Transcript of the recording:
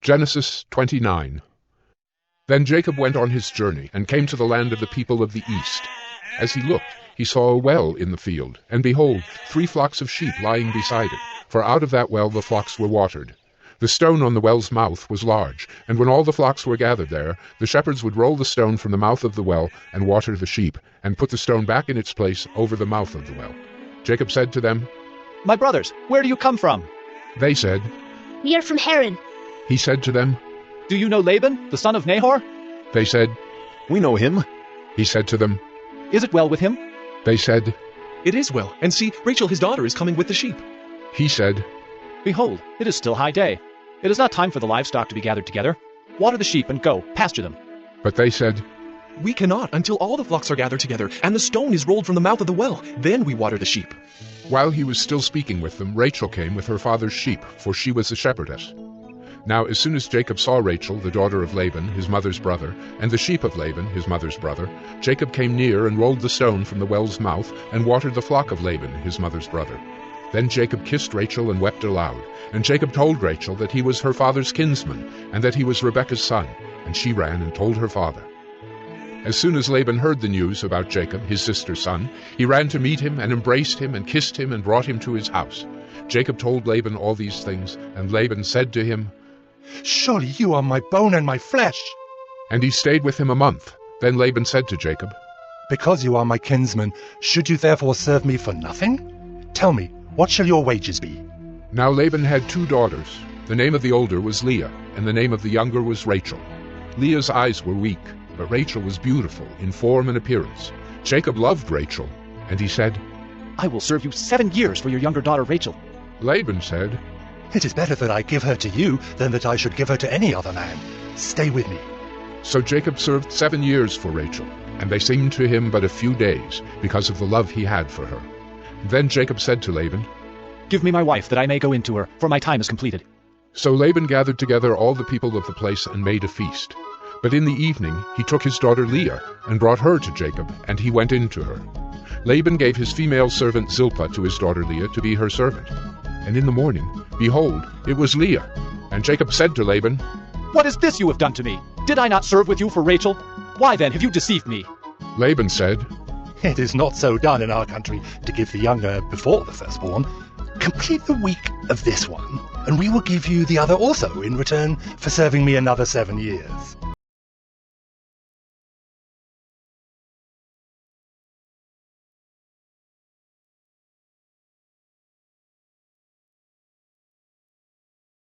Genesis 29. Then Jacob went on his journey, and came to the land of the people of the east. As he looked, he saw a well in the field, and behold, 3 flocks of sheep lying beside it, for out of that well the flocks were watered. The stone on the well's mouth was large, and when all the flocks were gathered there, the shepherds would roll the stone from the mouth of the well, and water the sheep, and put the stone back in its place over the mouth of the well. Jacob said to them, "My brothers, where do you come from?" They said, "We are from Haran." He said to them, "Do you know Laban, the son of Nahor?" They said, "We know him." He said to them, "Is it well with him?" They said, "It is well, and see, Rachel his daughter is coming with the sheep." He said, "Behold, it is still high day. It is not time for the livestock to be gathered together. Water the sheep and go, pasture them." But they said, "We cannot until all the flocks are gathered together, and the stone is rolled from the mouth of the well. Then we water the sheep." While he was still speaking with them, Rachel came with her father's sheep, for she was a shepherdess. Now as soon as Jacob saw Rachel, the daughter of Laban, his mother's brother, and the sheep of Laban, his mother's brother, Jacob came near and rolled the stone from the well's mouth, and watered the flock of Laban, his mother's brother. Then Jacob kissed Rachel and wept aloud. And Jacob told Rachel that he was her father's kinsman, and that he was Rebekah's son. And she ran and told her father. As soon as Laban heard the news about Jacob, his sister's son, he ran to meet him, and embraced him, and kissed him, and brought him to his house. Jacob told Laban all these things, and Laban said to him, "Surely you are my bone and my flesh." And he stayed with him a month. Then Laban said to Jacob, "Because you are my kinsman, should you therefore serve me for nothing? Tell me, what shall your wages be?" Now Laban had 2 daughters. The name of the older was Leah, and the name of the younger was Rachel. Leah's eyes were weak, but Rachel was beautiful in form and appearance. Jacob loved Rachel, and he said, "I will serve you 7 years for your younger daughter Rachel." Laban said, "It is better that I give her to you than that I should give her to any other man. Stay with me." So Jacob served 7 years for Rachel, and they seemed to him but a few days, because of the love he had for her. Then Jacob said to Laban, "Give me my wife, that I may go in to her, for my time is completed." So Laban gathered together all the people of the place and made a feast. But in the evening he took his daughter Leah, and brought her to Jacob, and he went in to her. Laban gave his female servant Zilpah to his daughter Leah to be her servant. And in the morning, behold, it was Leah. And Jacob said to Laban, "What is this you have done to me? Did I not serve with you for Rachel? Why then have you deceived me?" Laban said, "It is not so done in our country to give the younger before the firstborn. Complete the week of this one, and we will give you the other also in return for serving me another 7 years."